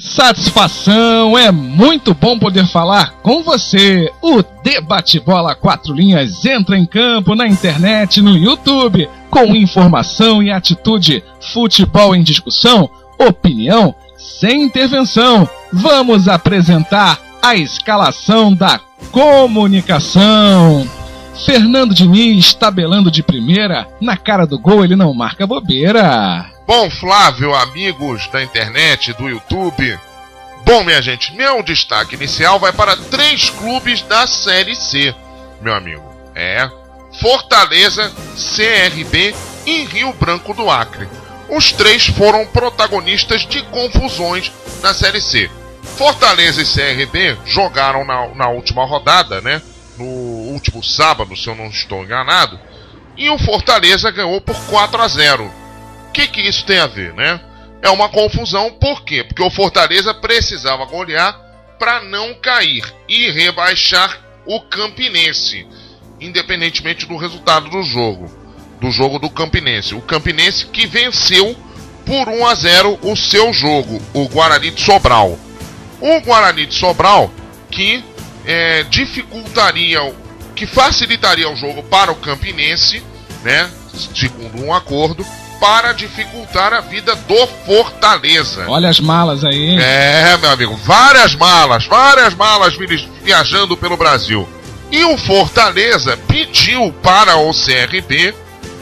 Satisfação, é muito bom poder falar com você. O Debate-Bola 4 Linhas entra em campo na internet, no YouTube, com informação e atitude, futebol em discussão, opinião sem intervenção. Vamos apresentar a escalação da comunicação. Fernando Diniz tabelando de primeira, na cara do gol ele não marca bobeira. Bom, Flávio, amigos da internet, do YouTube. Bom, minha gente, meu destaque inicial vai para 3 clubes da Série C, meu amigo. Fortaleza, CRB e Rio Branco do Acre. Os 3 foram protagonistas de confusões na Série C. Fortaleza e CRB jogaram na última rodada, né? No último sábado, se eu não estou enganado. E o Fortaleza ganhou por 4-0. O que isso tem a ver, né? É uma confusão, por quê? Porque o Fortaleza precisava golear para não cair e rebaixar o Campinense, independentemente do resultado do jogo do Campinense. O Campinense que venceu por 1-0 o seu jogo, o Guarani de Sobral. O Guarani de Sobral que facilitaria o jogo para o Campinense, né? Segundo um acordo, para dificultar a vida do Fortaleza. Olha as malas aí. Meu amigo, várias malas viajando pelo Brasil. E o Fortaleza pediu para o CRB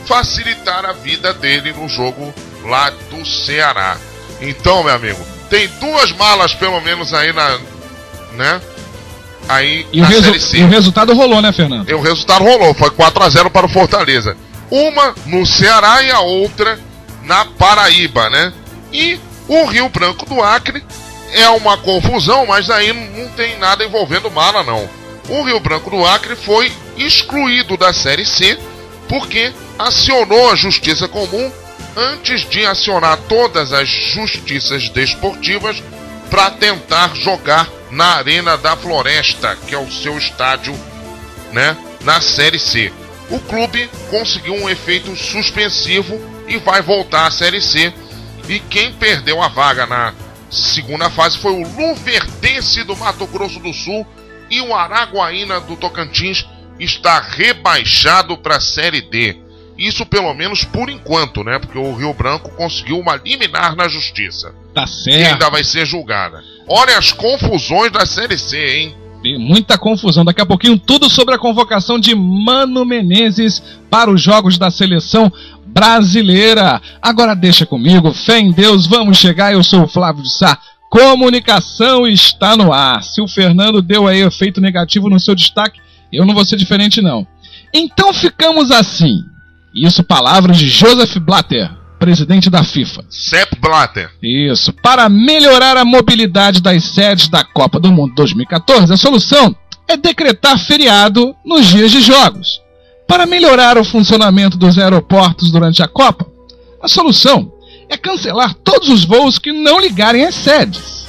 facilitar a vida dele no jogo lá do Ceará. Então, meu amigo, tem 2 malas pelo menos aí Série C. E o resultado rolou, né, Fernando? O resultado rolou, foi 4-0 para o Fortaleza. Uma no Ceará e a outra na Paraíba, né? E o Rio Branco do Acre é uma confusão, mas aí não tem nada envolvendo mala, não. O Rio Branco do Acre foi excluído da Série C porque acionou a Justiça Comum antes de acionar todas as justiças desportivas para tentar jogar na Arena da Floresta, que é o seu estádio, né, na Série C. O clube conseguiu um efeito suspensivo e vai voltar à Série C. E quem perdeu a vaga na segunda fase foi o Luverdense do Mato Grosso do Sul, e o Araguaína do Tocantins está rebaixado para a Série D. Isso pelo menos por enquanto, né? Porque o Rio Branco conseguiu uma liminar na justiça. Tá certo. E ainda vai ser julgada. Olha as confusões da Série C, hein? Tem muita confusão. Daqui a pouquinho tudo sobre a convocação de Mano Menezes para os jogos da seleção brasileira. Agora deixa comigo, fé em Deus, vamos chegar. Eu sou o Flávio de Sá. Comunicação está no ar. Se o Fernando deu aí efeito negativo no seu destaque, eu não vou ser diferente não. Então ficamos assim. Isso, palavras de Joseph Blatter, presidente da FIFA. Sepp Blatter. Isso. Para melhorar a mobilidade das sedes da Copa do Mundo 2014, a solução é decretar feriado nos dias de jogos. Para melhorar o funcionamento dos aeroportos durante a Copa, a solução é cancelar todos os voos que não ligarem às sedes.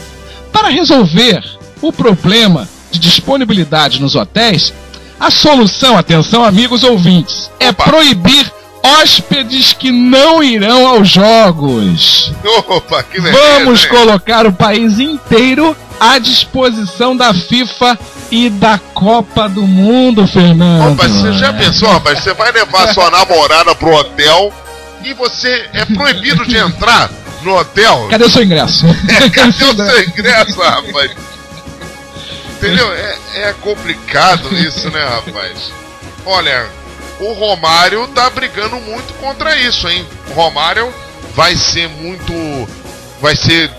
Para resolver o problema de disponibilidade nos hotéis, a solução, atenção amigos ouvintes, é proibir hóspedes que não irão aos jogos. Opa, que beleza, vamos colocar o país inteiro à disposição da FIFA e da Copa do Mundo, Fernando. Opa, você já pensou, rapaz? Você vai levar sua namorada pro hotel e você é proibido de entrar no hotel? Cadê o seu ingresso? Cadê o seu ingresso, rapaz? Entendeu? É complicado isso, né, rapaz? Olha, o Romário tá brigando muito contra isso, hein? O Romário vai ser,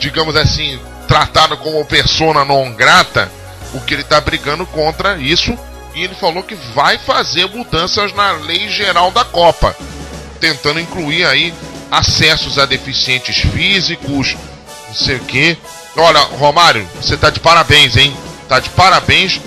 digamos assim, tratado como persona non grata, porque ele tá brigando contra isso, e ele falou que vai fazer mudanças na lei geral da Copa, tentando incluir aí acessos a deficientes físicos, não sei o quê. Olha, Romário, você tá de parabéns, hein? Tá de parabéns.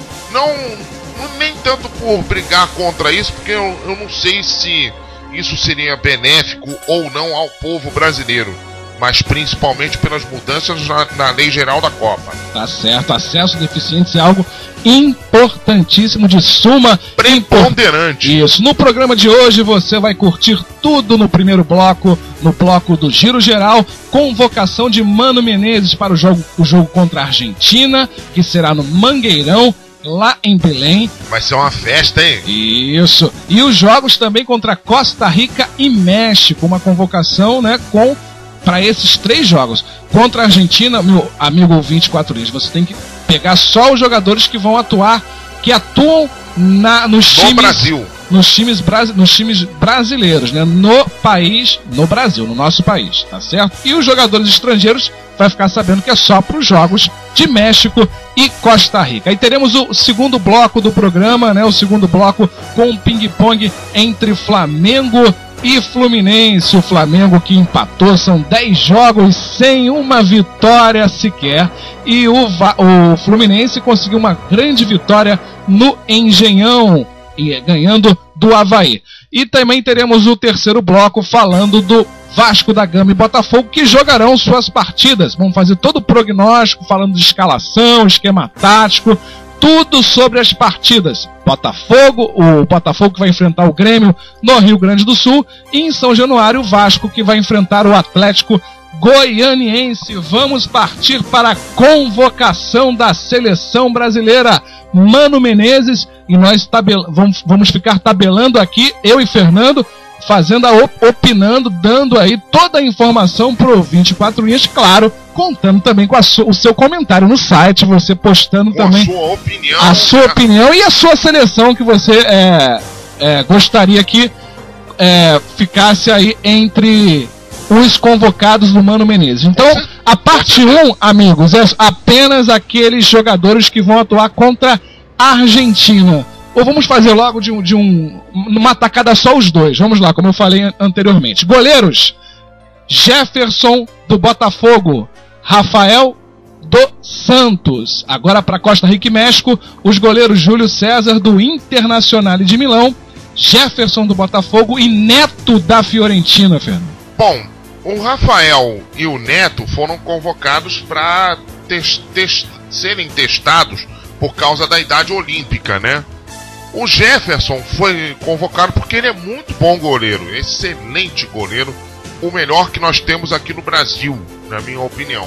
Nem tanto por brigar contra isso, porque eu não sei se isso seria benéfico ou não ao povo brasileiro. mas principalmente pelas mudanças na lei geral da Copa. Tá certo, acesso a deficientes é algo importantíssimo, de suma preponderante. Isso. No programa de hoje você vai curtir tudo no primeiro bloco, no bloco do Giro Geral, convocação de Mano Menezes para o jogo contra a Argentina, que será no Mangueirão, lá em Belém. Vai ser uma festa, hein? Isso. E os jogos também contra Costa Rica e México, uma convocação, né, para esses 3 jogos. Contra a Argentina, meu amigo ouvinte 4 linhas, você tem que pegar só os jogadores que vão atuar, que atuam nos times brasileiros, né? No Brasil, no nosso país, tá certo? E os jogadores estrangeiros vai ficar sabendo que é só para os jogos de México e Costa Rica. Aí teremos o segundo bloco do programa, né? O segundo bloco com um ping-pong entre Flamengo e Fluminense. O Flamengo que empatou, são 10 jogos sem uma vitória sequer, e o Fluminense conseguiu uma grande vitória no Engenhão, ganhando do Avaí. E também teremos o terceiro bloco falando do Vasco da Gama e Botafogo, que jogarão suas partidas. Vamos fazer todo o prognóstico, falando de escalação, esquema tático, tudo sobre as partidas. O Botafogo que vai enfrentar o Grêmio no Rio Grande do Sul, e em São Januário o Vasco que vai enfrentar o Atlético Goianiense. Vamos partir para a convocação da seleção brasileira. Mano Menezes, e nós vamos ficar tabelando aqui, eu e Fernando, opinando, dando aí toda a informação pro 24 linhas, claro, contando também com o seu comentário no site, você postando com também a sua opinião e a sua seleção que você gostaria que ficasse aí entre os convocados do Mano Menezes. Então, a parte 1, amigos, é apenas aqueles jogadores que vão atuar contra a Argentina. Ou vamos fazer logo numa tacada só os dois? Vamos lá, como eu falei anteriormente. Goleiros: Jefferson do Botafogo, Rafael do Santos. Agora para Costa Rica e México, os goleiros Júlio César do Internacional de Milão, Jefferson do Botafogo e Neto da Fiorentina, Fernando. Bom, o Rafael e o Neto foram convocados para serem testados por causa da idade olímpica, né? O Jefferson foi convocado porque ele é muito bom goleiro, excelente goleiro, o melhor que nós temos aqui no Brasil, na minha opinião.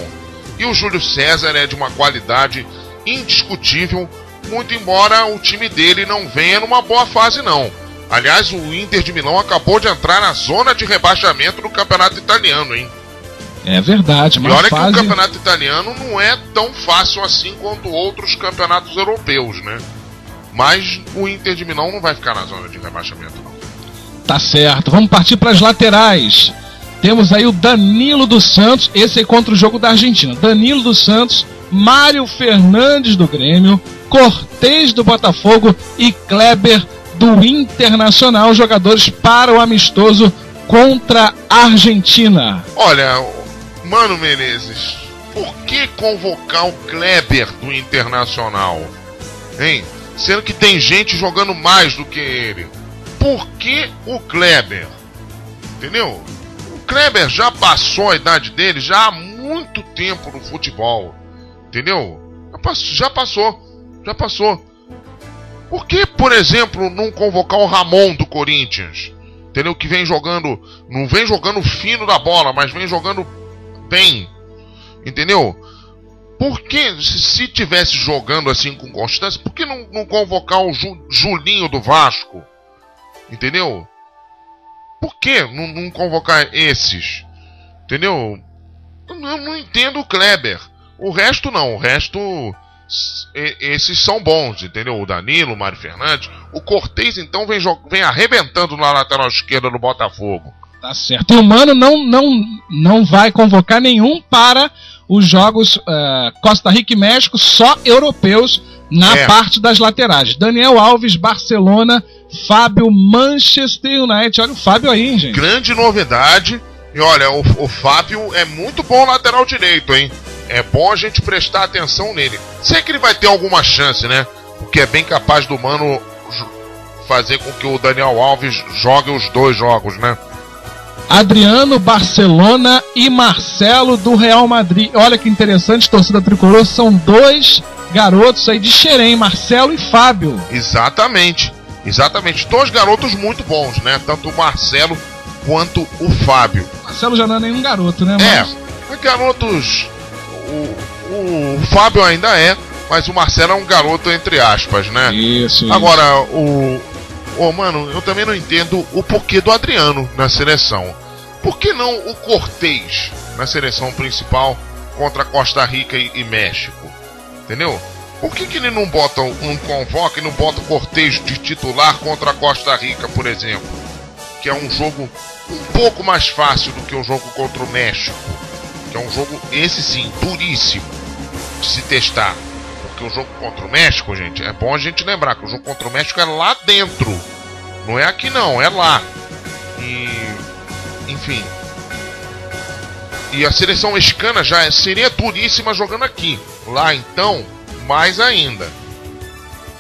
E o Júlio César é de uma qualidade indiscutível, muito embora o time dele não venha numa boa fase não. Aliás, o Inter de Milão acabou de entrar na zona de rebaixamento do campeonato italiano, hein? É verdade, mas e olha que o campeonato italiano não é tão fácil assim quanto outros campeonatos europeus, né? Mas o Inter de Milão não vai ficar na zona de rebaixamento, não. Tá certo, vamos partir para as laterais. Temos aí o Danilo dos Santos, esse é contra o jogo da Argentina. Danilo dos Santos, Mário Fernandes do Grêmio, Cortez do Botafogo e Kleber do Internacional, jogadores para o amistoso contra a Argentina. Olha, Mano Menezes, por que convocar o Kleber do Internacional? Hein? Sendo que tem gente jogando mais do que ele. Por que o Kleber? Entendeu? O Kleber já passou a idade dele já há muito tempo no futebol. Entendeu? Já passou. Por que, por exemplo, não convocar o Ramon do Corinthians? Entendeu? Que vem jogando, não vem jogando fino da bola, mas vem jogando bem. Entendeu? Por que, se tivesse jogando assim com constância, por que não convocar o Julinho do Vasco? Entendeu? Por que não convocar esses? Entendeu? Eu não entendo o Kleber. O resto não. O resto, esses são bons, entendeu? O Danilo, o Mário Fernandes. O Cortez, então, vem arrebentando na lateral esquerda do Botafogo. Tá certo. E o Mano não vai convocar nenhum para os jogos Costa Rica e México, só europeus na parte das laterais. Daniel Alves, Barcelona, Fábio, Manchester United. Olha o Fábio aí, hein, gente? Grande novidade. E olha, o Fábio é muito bom lateral direito, hein? É bom a gente prestar atenção nele. Sei que ele vai ter alguma chance, né? Porque é bem capaz do Mano fazer com que o Daniel Alves jogue os 2 jogos, né? Adriano, Barcelona e Marcelo do Real Madrid. Olha que interessante, torcida tricolor, são dois garotos aí de Xerém, Marcelo e Fábio. Exatamente, exatamente. Dois garotos muito bons, né? Tanto o Marcelo quanto o Fábio. O Marcelo já não é nenhum garoto, né? Mas garotos... O Fábio ainda é, mas o Marcelo é um garoto entre aspas, né? Isso. Agora, mano, eu também não entendo o porquê do Adriano na seleção. Por que não o Cortez na seleção principal contra Costa Rica e México? Entendeu? Por que ele não bota, não convoca e não bota o Cortez de titular contra a Costa Rica, por exemplo? Que é um jogo um pouco mais fácil do que o jogo contra o México. Que é um jogo, esse sim, duríssimo de se testar. Porque o jogo contra o México, gente, é bom a gente lembrar que o jogo contra o México é lá dentro. Não é aqui não, é lá. E... enfim. E a seleção mexicana já seria duríssima jogando aqui. Lá então, mais ainda.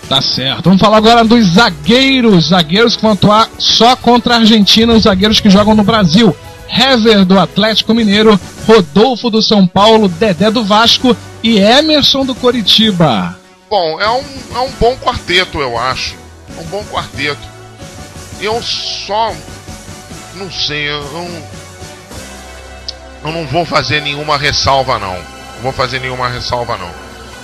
Tá certo. Vamos falar agora dos zagueiros. Zagueiros que vão atuar só contra a Argentina. Os zagueiros que jogam no Brasil. Hever do Atlético Mineiro, Rodolfo do São Paulo, Dedé do Vasco e Emerson do Coritiba. Bom, é um bom quarteto, eu acho. É um bom quarteto. Eu só... não sei, eu não vou fazer nenhuma ressalva não. Não vou fazer nenhuma ressalva não.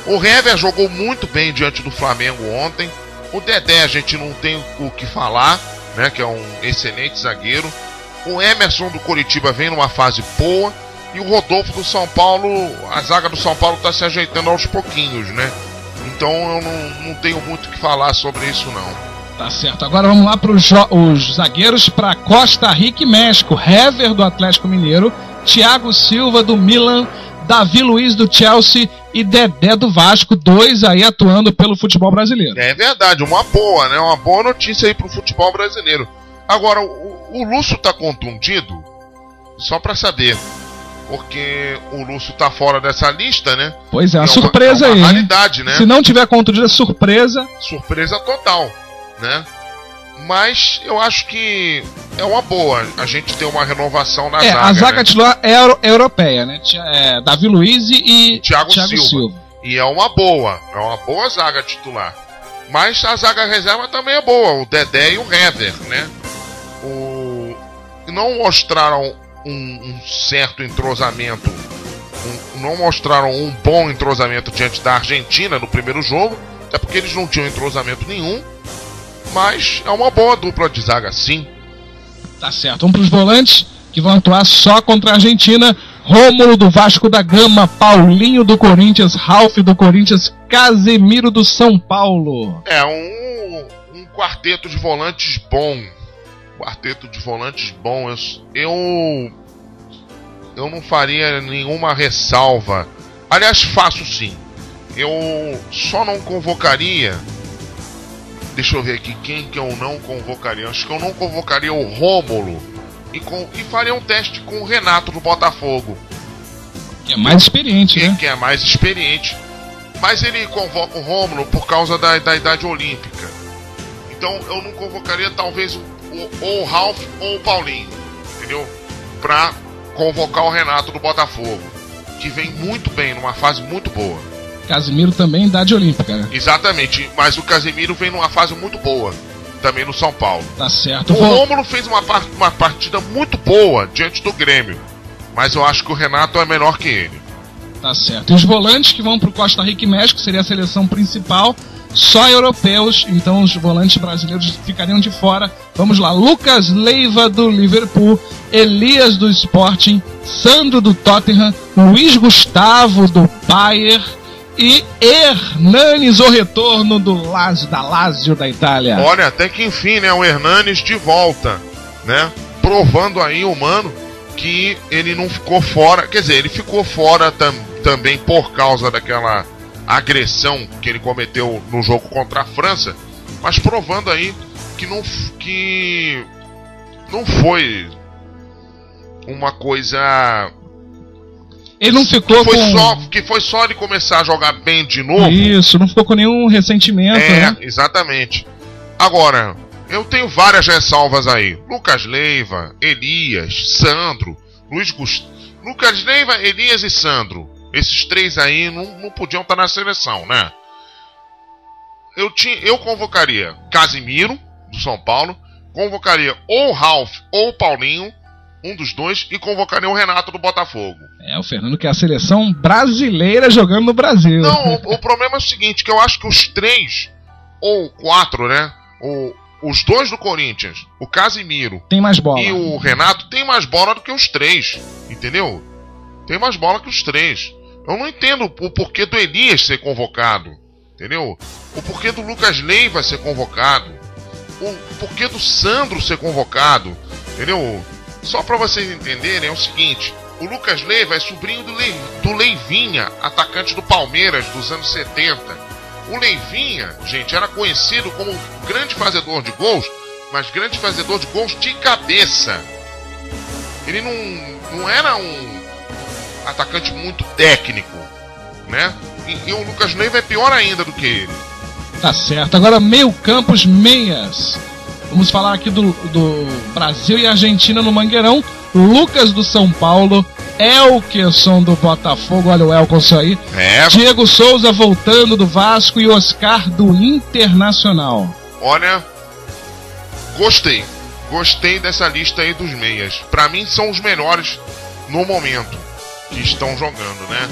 O Hever jogou muito bem diante do Flamengo ontem. O Dedé a gente não tem o que falar, né? Que é um excelente zagueiro. O Emerson do Coritiba vem numa fase boa. E o Rodolfo do São Paulo, a zaga do São Paulo está se ajeitando aos pouquinhos, né? Então eu não tenho muito o que falar sobre isso não. Tá certo, agora vamos lá para os zagueiros para Costa Rica e México. Hever do Atlético Mineiro, Thiago Silva do Milan, Davi Luiz do Chelsea e Dedé do Vasco, dois aí atuando pelo futebol brasileiro. É verdade, uma boa, né? Uma boa notícia aí pro futebol brasileiro. Agora, o Lúcio tá contundido? Só para saber. Porque o Lúcio tá fora dessa lista, né? Pois é, uma surpresa aí. Raridade, né? Se não tiver contundido, é surpresa. Surpresa total, né? Mas eu acho que é uma boa a gente ter uma renovação na zaga. A zaga titular é europeia, né? Davi Luiz e Thiago Silva. E é uma boa zaga titular. Mas a zaga reserva também é boa, o Dedé e o Hever, né? Não mostraram um certo entrosamento, não mostraram um bom entrosamento diante da Argentina no primeiro jogo, até porque eles não tinham entrosamento nenhum. Mas é uma boa dupla de zaga, sim. Tá certo. Vamos para os volantes que vão atuar só contra a Argentina. Rômulo do Vasco da Gama, Paulinho do Corinthians, Ralf do Corinthians, Casemiro do São Paulo. É um quarteto de volantes bom. Quarteto de volantes bom. Eu não faria nenhuma ressalva. Aliás, faço sim. Eu só não convocaria... Deixa eu ver aqui quem que eu não convocaria. Acho que eu não convocaria o Rômulo e faria um teste com o Renato do Botafogo. Que é mais experiente, né? Que é mais experiente. Mas ele convoca o Rômulo por causa da idade olímpica. Então eu não convocaria talvez ou o Ralf ou o Paulinho, entendeu? Pra convocar o Renato do Botafogo, que vem muito bem, numa fase muito boa. Casemiro também, idade olímpica, né? Exatamente, mas o Casemiro vem numa fase muito boa, também no São Paulo. Tá certo. O Rômulo fez uma partida muito boa diante do Grêmio, mas eu acho que o Renato é melhor que ele. Tá certo. E os volantes que vão pro Costa Rica e México, seria a seleção principal, só europeus, então os volantes brasileiros ficariam de fora. Vamos lá, Lucas Leiva do Liverpool, Elias do Sporting, Sandro do Tottenham, Luiz Gustavo do Bayern e Hernanes, o retorno da Lazio da Itália. Olha, até que enfim, né, o Hernanes de volta, né, provando aí o mano que ele não ficou fora, quer dizer, ele ficou fora também por causa daquela agressão que ele cometeu no jogo contra a França, mas provando aí que não foi uma coisa... Ele não ficou que foi só ele começar a jogar bem de novo. Isso, não ficou com nenhum ressentimento, né? Exatamente. Agora, eu tenho várias ressalvas aí. Lucas Leiva, Elias, Sandro, Lucas Leiva, Elias e Sandro. Esses três aí não podiam estar na seleção, né? Eu convocaria Casimiro, do São Paulo, convocaria ou Ralf ou Paulinho, um dos dois, e convocaria o Renato do Botafogo. O Fernando quer a seleção brasileira jogando no Brasil. Não, o problema é o seguinte, que eu acho que os três, ou quatro, né? Os dois do Corinthians, o Casimiro tem mais bola, e o Renato tem mais bola do que os três, entendeu? Tem mais bola que os três. Eu não entendo o porquê do Elias ser convocado, entendeu? O porquê do Lucas Leiva ser convocado, o porquê do Sandro ser convocado, entendeu? Só para vocês entenderem, é o seguinte: o Lucas Leiva é sobrinho do Leivinha, atacante do Palmeiras dos anos 70. O Leivinha, gente, era conhecido como grande fazedor de gols, mas grande fazedor de gols de cabeça. Ele não era um atacante muito técnico, né? E o Lucas Leiva é pior ainda do que ele. Tá certo. Agora, meio campos, meias. Vamos falar aqui do Brasil e Argentina no Mangueirão. Lucas do São Paulo, Elkerson do Botafogo, olha o Elkerson aí. Diego Souza voltando do Vasco e Oscar do Internacional. Olha, gostei dessa lista aí dos meias. Pra mim são os melhores no momento que estão jogando, né?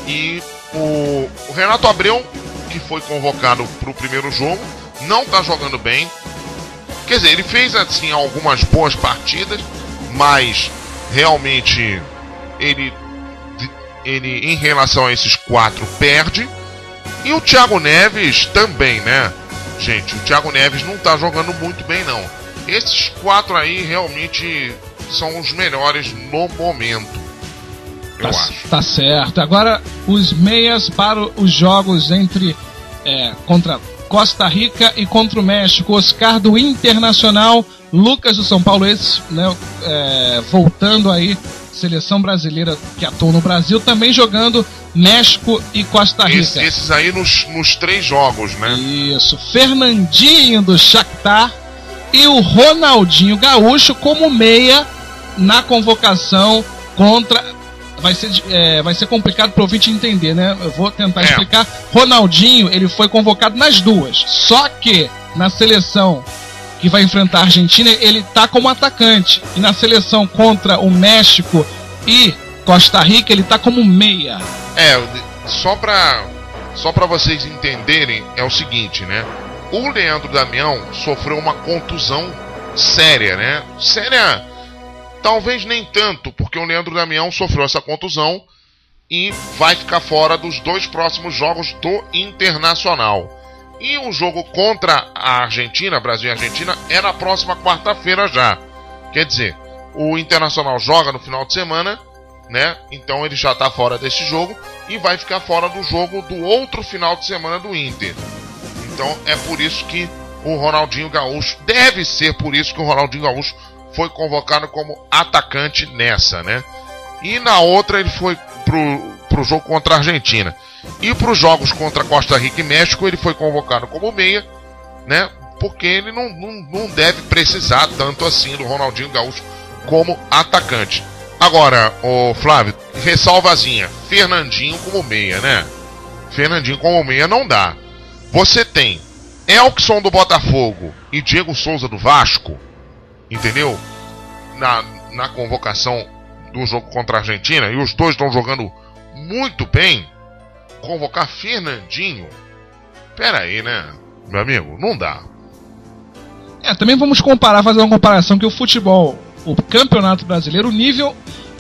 E o Renato Abreu, que foi convocado pro primeiro jogo, não tá jogando bem. Quer dizer, ele fez assim algumas boas partidas, mas realmente ele em relação a esses quatro perde. E o Thiago Neves também, né? Gente, o Thiago Neves não tá jogando muito bem, não. Esses quatro aí realmente são os melhores no momento, eu acho. Tá certo. Agora os meias para os jogos contra Costa Rica e contra o México. Oscar do Internacional, Lucas do São Paulo, esse, né, voltando aí, seleção brasileira que atua no Brasil, também jogando México e Costa Rica. Esses aí nos três jogos, né? Isso. Fernandinho do Shakhtar e o Ronaldinho Gaúcho como meia na convocação contra... Vai ser complicado para o ouvinte entender, né? Eu vou tentar explicar. Ronaldinho, ele foi convocado nas duas. Só que na seleção que vai enfrentar a Argentina, ele tá como atacante. E na seleção contra o México e Costa Rica, ele tá como meia. Só pra vocês entenderem, é o seguinte, né? O Leandro Damião sofreu uma contusão séria, né? Séria... Talvez nem tanto, porque o Leandro Damião sofreu essa contusão e vai ficar fora dos dois próximos jogos do Internacional. E o jogo contra a Argentina, Brasil e Argentina, é na próxima quarta-feira já. Quer dizer, o Internacional joga no final de semana, né? Então ele já está fora desse jogo e vai ficar fora do jogo do outro final de semana do Inter. Então é por isso que o Ronaldinho Gaúcho, deve ser por isso que o Ronaldinho Gaúcho foi convocado como atacante nessa, né? E na outra ele foi pro jogo contra a Argentina. E para os jogos contra Costa Rica e México ele foi convocado como meia, né? Porque ele não deve precisar tanto assim do Ronaldinho Gaúcho como atacante. Agora, o Flávio, ressalvazinha, Fernandinho como meia, né? Fernandinho como meia não dá. Você tem Elkerson do Botafogo e Diego Souza do Vasco, entendeu? Na convocação do jogo contra a Argentina, e os dois estão jogando muito bem. Convocar Fernandinho, pera aí, né, meu amigo? Não dá. Também vamos fazer uma comparação que o futebol, o campeonato brasileiro, o nível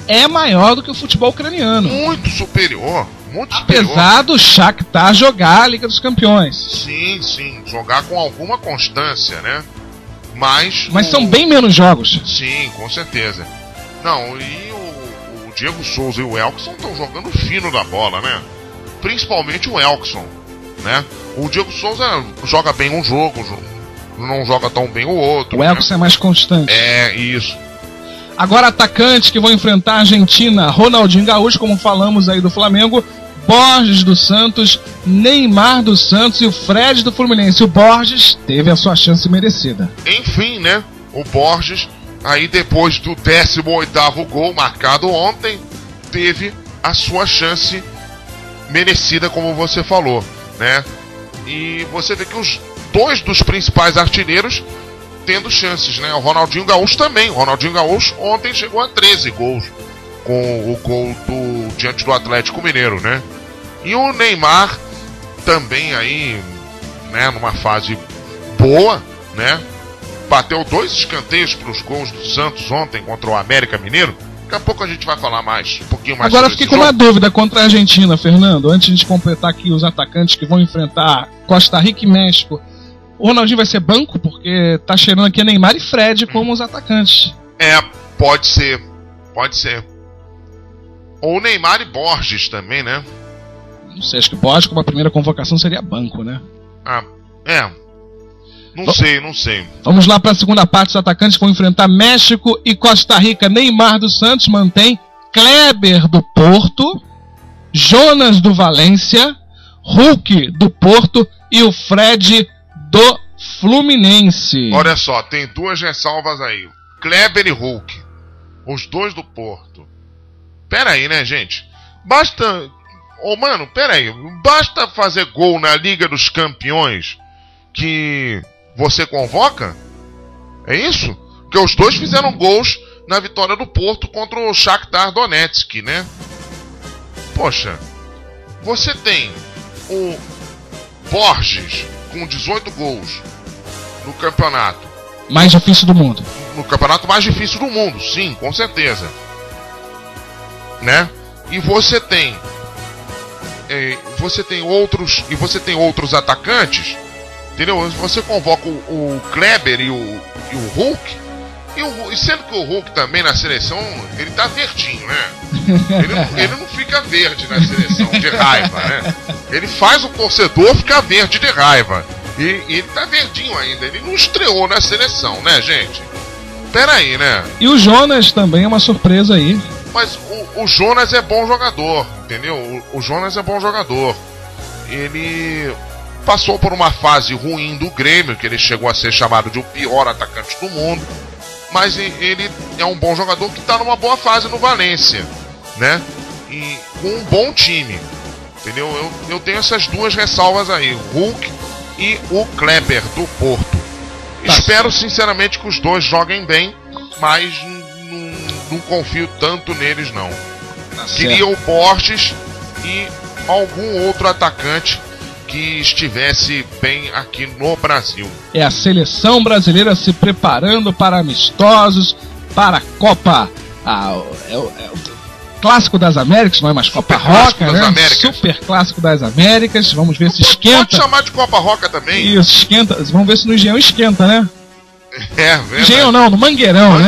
é maior do que o futebol ucraniano. Muito superior. Apesar do Shakhtar jogar a Liga dos Campeões. Sim, jogar com alguma constância, né? Mas são bem menos jogos. Sim, com certeza. Não, e o Diego Souza e o Elkerson estão jogando fino da bola, né? Principalmente o Elkerson, né? O Diego Souza joga bem um jogo, não joga tão bem o outro. O Elkerson é mais constante. Isso. Agora atacantes que vão enfrentar a Argentina, Ronaldinho Gaúcho, como falamos aí do Flamengo, Borges do Santos, Neymar do Santos e o Fred do Fluminense. O Borges teve a sua chance merecida. Enfim, né? O Borges, aí depois do 18º gol marcado ontem, teve a sua chance merecida, como você falou, né? E você vê que os dois dos principais artilheiros tendo chances, né? O Ronaldinho Gaúcho também. O Ronaldinho Gaúcho ontem chegou a 13 gols com o gol diante do Atlético Mineiro, né? E o Neymar também aí, né, numa fase boa, né? Bateu 2 escanteios para os gols do Santos ontem contra o América Mineiro. Daqui a pouco a gente vai falar um pouquinho mais. Agora fiquei com uma dúvida contra a Argentina, Fernando. Antes de a gente completar aqui os atacantes que vão enfrentar Costa Rica e México. O Ronaldinho vai ser banco? Porque tá cheirando aqui Neymar e Fred como os atacantes. Pode ser. Pode ser. Ou Neymar e Borges também, né? Não sei, acho que Borges como a primeira convocação seria banco, né? Não sei. Vamos lá para a segunda parte. Os atacantes vão enfrentar México e Costa Rica. Neymar do Santos mantém, Kleber do Porto, Jonas do Valência, Hulk do Porto e o Fred do Fluminense. Olha só, tem 2 ressalvas aí. Kleber e Hulk, os 2 do Porto. Pera aí, né, gente? Basta fazer gol na Liga dos Campeões que você convoca? É isso? Porque os 2 fizeram gols na vitória do Porto contra o Shakhtar Donetsk, né? Poxa, você tem o Borges com 18 gols no campeonato. Mais difícil do mundo. No campeonato mais difícil do mundo, sim, com certeza. Né? E você tem outros atacantes, entendeu? Você convoca o Kleber e o Hulk, e sendo que o Hulk também na seleção, ele tá verdinho, né? Ele não fica verde na seleção de raiva, né? Ele faz o torcedor ficar verde de raiva. E ele tá verdinho ainda, ele não estreou na seleção, né, gente? Pera aí, né? E o Jonas também é uma surpresa aí. Mas o Jonas é bom jogador, entendeu? O Jonas é bom jogador. Ele passou por uma fase ruim do Grêmio, que ele chegou a ser chamado de o pior atacante do mundo. Mas ele é um bom jogador que está numa boa fase no Valência, né? E com um bom time, entendeu? Eu tenho essas 2 ressalvas aí, o Hulk e o Kleber do Porto. Espero sinceramente que os 2 joguem bem, mas não confio tanto neles, não. Queria o Borges e algum outro atacante que estivesse bem aqui no Brasil. É a seleção brasileira se preparando para amistosos, para a Copa. Clássico das Américas, não é mais Copa Roca, né? Super Clássico das Américas. Vamos ver se esquenta. Pode chamar de Copa Roca também. Isso, esquenta. Vamos ver se no Engenhão esquenta, né? Verdade. Engenhão não, no Mangueirão, né?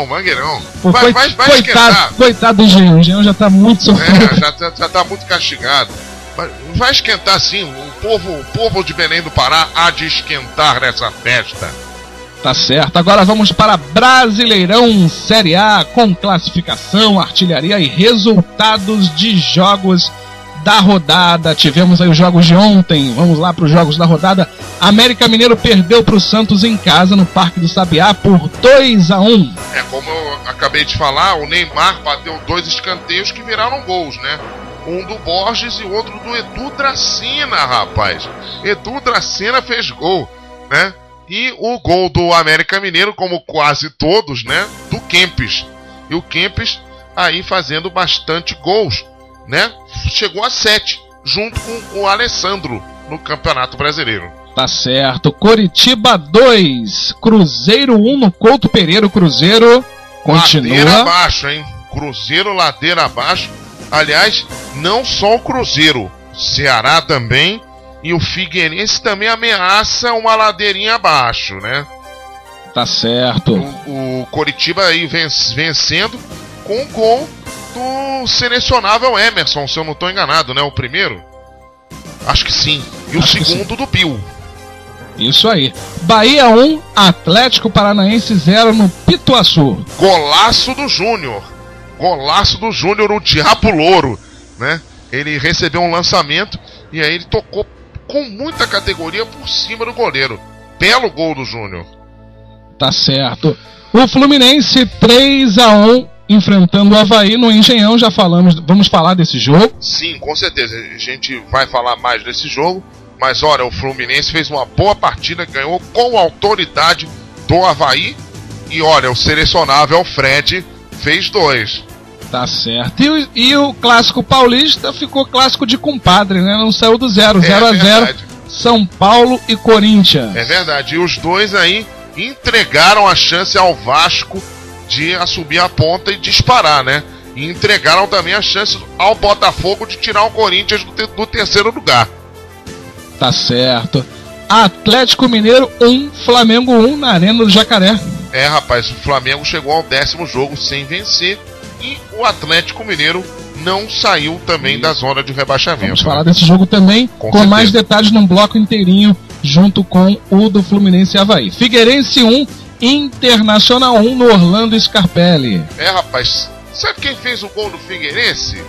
Mangueirão. Pô, vai esquentar. Coitado do Engenhão. O Engenhão já tá muito sofrido. Já tá muito castigado. Vai esquentar sim. O povo de Belém do Pará há de esquentar nessa festa. Tá certo. Agora vamos para Brasileirão Série A com classificação, artilharia e resultados de jogos da rodada. Tivemos aí os jogos de ontem. Vamos lá para os jogos da rodada. América Mineiro perdeu para o Santos em casa no Parque do Sabiá por 2-1. Como eu acabei de falar, o Neymar bateu 2 escanteios que viraram gols, né? Um do Borges e outro do Edu Dracena, rapaz. Edu Dracena fez gol, né? E o gol do América Mineiro, como quase todos, né? Do Kempes. E o Kempes aí fazendo bastante gols, né? Chegou a 7, junto com o Alessandro no Campeonato Brasileiro. Tá certo. Coritiba 2, Cruzeiro 1 no Couto Pereira. O Cruzeiro continua. Ladeira abaixo, hein? Cruzeiro ladeira abaixo. Aliás, não só o Cruzeiro, Ceará também. E o Figueirense também ameaça uma ladeirinha abaixo, né? Tá certo. O Coritiba aí vencendo com o gol do selecionável Emerson, se eu não estou enganado, né? O primeiro? Acho que sim. E o segundo do Bill. Isso aí. Bahia 1, Atlético Paranaense 0 no Pituaçu. Golaço do Júnior. Golaço do Júnior, o Diabo Louro, né? Ele recebeu um lançamento e aí ele tocou com muita categoria por cima do goleiro. Belo gol do Júnior. Tá certo. O Fluminense 3-1 enfrentando o Avaí no Engenhão. Já falamos, vamos falar desse jogo? Sim, com certeza. A gente vai falar mais desse jogo. Mas olha, o Fluminense fez uma boa partida, ganhou com autoridade do Avaí. E olha, o selecionável Fred fez 2. Tá certo. E o clássico paulista ficou clássico de compadre, né? Não saiu do 0 a 0. São Paulo e Corinthians. É verdade. E os dois aí entregaram a chance ao Vasco de assumir a ponta e disparar, né? E entregaram também a chance ao Botafogo de tirar o Corinthians do terceiro lugar. Tá certo. Atlético Mineiro 1, Flamengo 1 na Arena do Jacaré. É, rapaz, o Flamengo chegou ao 10º jogo sem vencer e o Atlético Mineiro não saiu também da zona de rebaixamento. Vamos falar desse jogo também com mais detalhes num bloco inteirinho junto com o do Fluminense e Avaí. Figueirense 1, Internacional 1 no Orlando Scarpelli. É, rapaz, sabe quem fez o gol do Figueirense?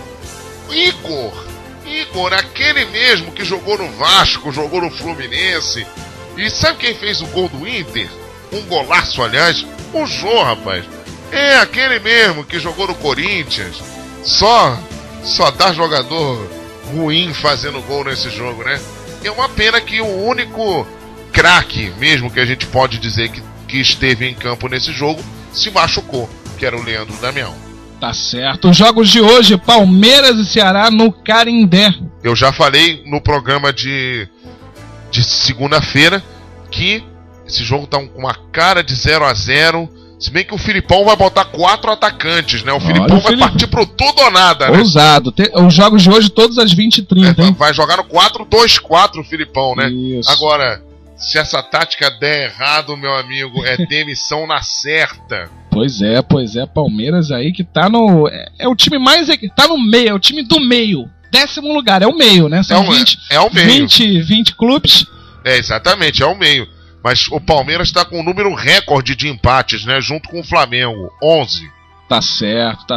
Igor, aquele mesmo que jogou no Vasco, jogou no Fluminense. E sabe quem fez o gol do Inter? Um golaço, aliás, o Jô, rapaz. É aquele mesmo que jogou no Corinthians. Só dá jogador ruim fazendo gol nesse jogo, né? É uma pena que o único craque mesmo que a gente pode dizer que esteve em campo nesse jogo se machucou, que era o Leandro Damião. Tá certo. Os jogos de hoje, Palmeiras e Ceará no Canindé. Eu já falei no programa de segunda-feira que esse jogo tá com uma cara de 0 a 0. Se bem que o Filipão vai botar 4 atacantes, né? O Filipão vai partir pro tudo ou nada, né? Ousado. Os jogos de hoje todos às 20h30, hein? Vai jogar no 4-2-4 o Filipão, né? Isso. Agora, se essa tática der errado, meu amigo, é demissão na certa. Pois é. Palmeiras aí que tá no... É o time mais... Tá no meio, é o time do meio. 10º lugar, é o meio, né? São é o meio. 20 clubes. É, exatamente, é o meio. Mas o Palmeiras está com um número recorde de empates, né? Junto com o Flamengo, 11. Tá certo.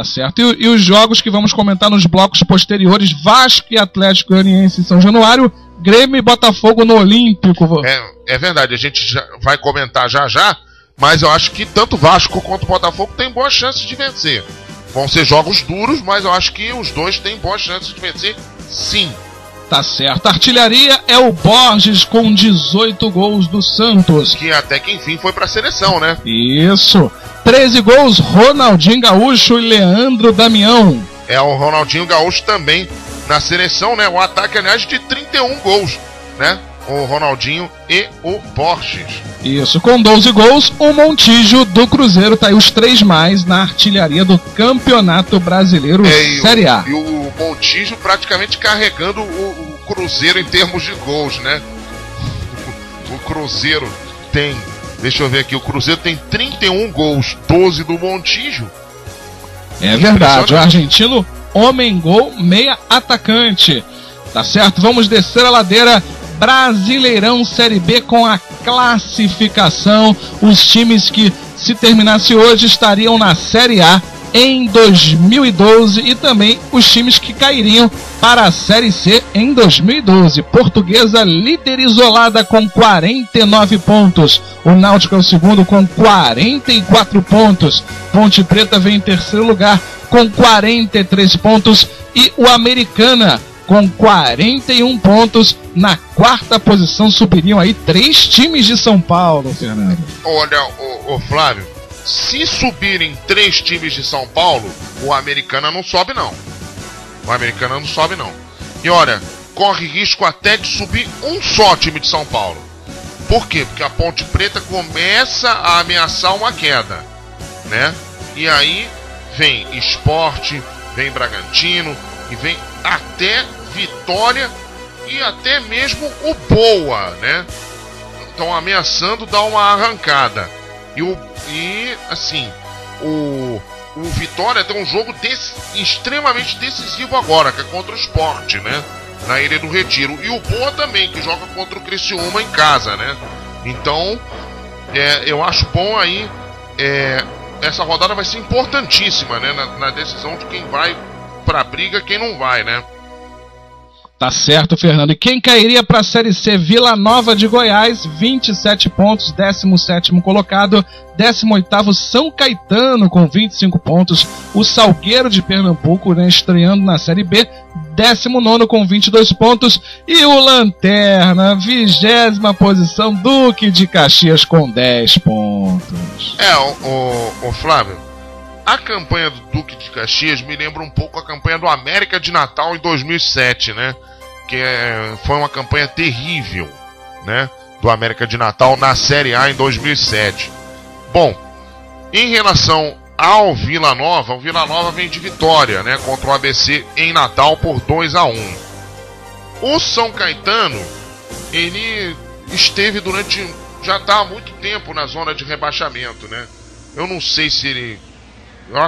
E os jogos que vamos comentar nos blocos posteriores, Vasco e Atlético Goianiense em São Januário, Grêmio e Botafogo no Olímpico. É verdade, a gente já vai comentar já, mas eu acho que tanto Vasco quanto Botafogo têm boas chances de vencer. Vão ser jogos duros, mas eu acho que os dois têm boas chances de vencer, sim. Tá certo. A artilharia é o Borges com 18 gols do Santos. Que até que enfim foi pra seleção, né? Isso. 13 gols, Ronaldinho Gaúcho e Leandro Damião. É, o Ronaldinho Gaúcho também na seleção, né? O ataque, aliás, de 31 gols, né? O Ronaldinho e o Borges. Isso, com 12 gols, o Montijo do Cruzeiro tá aí os 3 mais na artilharia do Campeonato Brasileiro Série A. E o Montijo praticamente carregando o Cruzeiro em termos de gols, né? O Cruzeiro tem, deixa eu ver aqui, o Cruzeiro tem 31 gols, 12 do Montijo. É verdade, o argentino, homem gol, meia atacante. Tá certo, vamos descer a ladeira. Brasileirão Série B com a classificação. Os times que, se terminasse hoje, estariam na Série A em 2012 e também os times que cairiam para a Série C em 2012. Portuguesa líder isolada com 49 pontos. O Náutico é o segundo com 44 pontos. Ponte Preta vem em terceiro lugar com 43 pontos e o Americana com 41 pontos. Na quarta posição subiriam aí 3 times de São Paulo, Fernando. Olha, o Flávio, se subirem 3 times de São Paulo, o Americana não sobe não. E olha, corre risco até de subir um só time de São Paulo. Por quê? Porque a Ponte Preta começa a ameaçar uma queda, né? E aí vem Sport, vem Bragantino e vem até Vitória e até mesmo o Boa, né? Estão ameaçando dar uma arrancada. E assim, o Vitória tem um jogo extremamente decisivo agora, que é contra o Sport, né? Na Ilha do Retiro. E o Boa também, que joga contra o Criciúma em casa, né? Então, eu acho bom aí. Essa rodada vai ser importantíssima, né? Na decisão de quem vai pra briga e quem não vai, né? Tá certo, Fernando. E quem cairia para a Série C? Vila Nova de Goiás, 27 pontos, 17º colocado. 18º São Caetano com 25 pontos. O Salgueiro de Pernambuco, né, estreando na Série B, 19º com 22 pontos. E o Lanterna, 20ª posição, Duque de Caxias com 10 pontos. O Flávio, a campanha do Duque de Caxias me lembra um pouco a campanha do América de Natal em 2007, né? Foi uma campanha terrível, né? Do América de Natal na Série A em 2007. Bom, em relação ao Vila Nova, o Vila Nova vem de vitória, né? Contra o ABC em Natal por 2-1. O São Caetano, ele esteve já está há muito tempo na zona de rebaixamento, né? Eu não sei se ele... Eu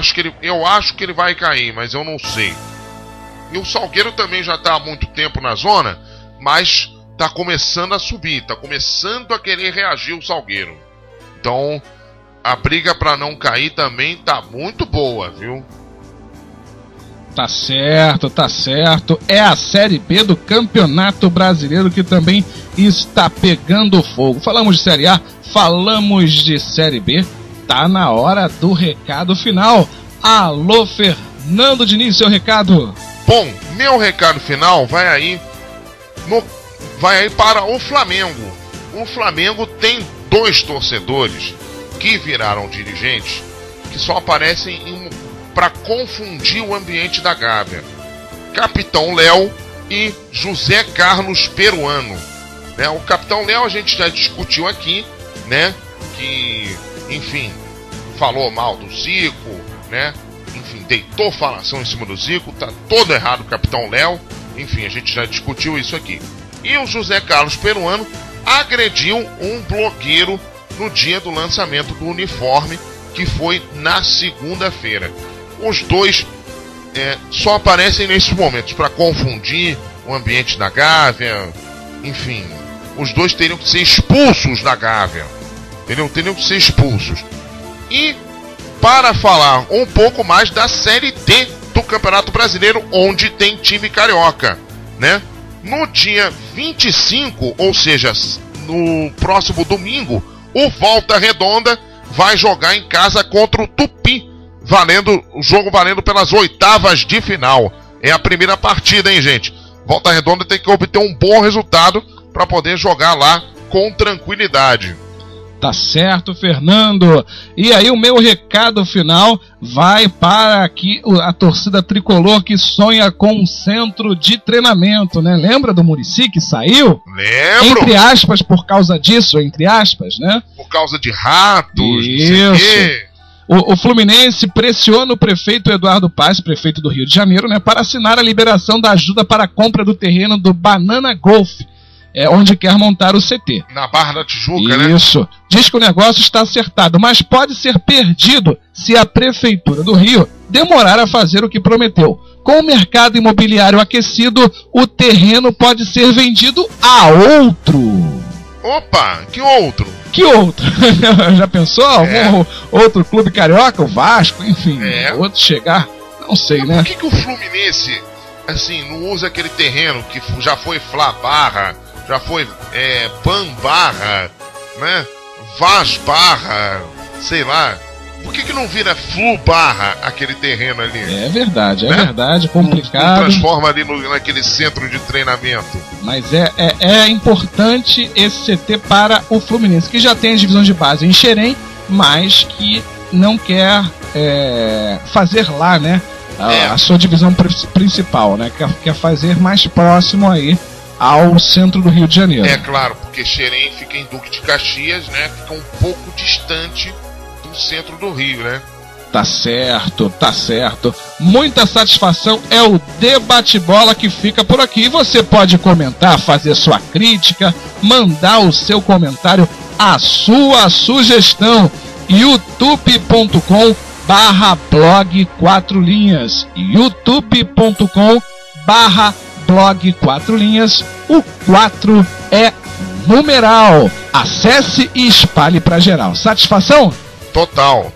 acho que ele vai cair, mas eu não sei. E o Salgueiro também já está há muito tempo na zona, mas está começando a subir, está começando a querer reagir o Salgueiro. Então, a briga para não cair também tá muito boa, viu? Tá certo, tá certo. É a Série B do Campeonato Brasileiro que também está pegando fogo. Falamos de Série A, falamos de Série B. Tá na hora do recado final. Alô, Fernando Diniz, seu recado. Bom, meu recado final vai aí para o Flamengo. O Flamengo tem 2 torcedores que viraram dirigentes que só aparecem para confundir o ambiente da Gávea. Capitão Léo e José Carlos Peruano. Né? O Capitão Léo a gente já discutiu aqui, né? Que, enfim, falou mal do Zico, né? Enfim, deitou falação em cima do Zico, tá todo errado o Capitão Léo. Enfim, a gente já discutiu isso aqui. E o José Carlos Peruano agrediu um blogueiro no dia do lançamento do uniforme, que foi na segunda-feira. Os dois só aparecem nesses momentos para confundir o ambiente da Gávea. Enfim, os dois teriam que ser expulsos da Gávea. Teriam que ser expulsos. E para falar um pouco mais da Série D do Campeonato Brasileiro, onde tem time carioca, né? No dia 25, ou seja, no próximo domingo, o Volta Redonda vai jogar em casa contra o Tupi, o jogo valendo pelas 8ª de final. É a primeira partida, hein, gente? Volta Redonda tem que obter um bom resultado para poder jogar lá com tranquilidade. Tá certo, Fernando. E aí o meu recado final vai para aqui a torcida tricolor que sonha com um centro de treinamento, né? Lembra do Muricy que saiu? Lembro. Entre aspas, por causa disso, entre aspas, né? Por causa de ratos, isso. O Fluminense pressiona o prefeito Eduardo Paes, prefeito do Rio de Janeiro, né? Para assinar a liberação da ajuda para a compra do terreno do Banana Golf, onde quer montar o CT. Na Barra da Tijuca, né? Isso. Diz que o negócio está acertado, mas pode ser perdido se a Prefeitura do Rio demorar a fazer o que prometeu. Com o mercado imobiliário aquecido, o terreno pode ser vendido a outro. Opa, que outro? Que outro? Já pensou? Algum outro clube carioca? O Vasco, enfim. Outro chegar? Não sei, né? Por que o Fluminense, assim, não usa aquele terreno que já foi Flá Barra, já foi Pan Barra, né? Vaz Barra, sei lá. Por que não vira Flu Barra aquele terreno ali? É verdade, verdade, complicado. Não transforma ali naquele centro de treinamento. Mas é importante esse CT para o Fluminense, que já tem as divisões de base em Xerém, mas que não quer fazer lá, né? A sua divisão principal, né? Quer fazer mais próximo aí ao centro do Rio de Janeiro. É claro, porque Xerém fica em Duque de Caxias, né? Fica um pouco distante do centro do Rio, né? Tá certo, tá certo. Muita satisfação, é o Debate-Bola que fica por aqui. Você pode comentar, fazer sua crítica, mandar o seu comentário, a sua sugestão. youtube.com/blog 4 linhas. youtube.com/blog 4 linhas. O 4 é numeral. Acesse e espalhe para geral. Satisfação? Total.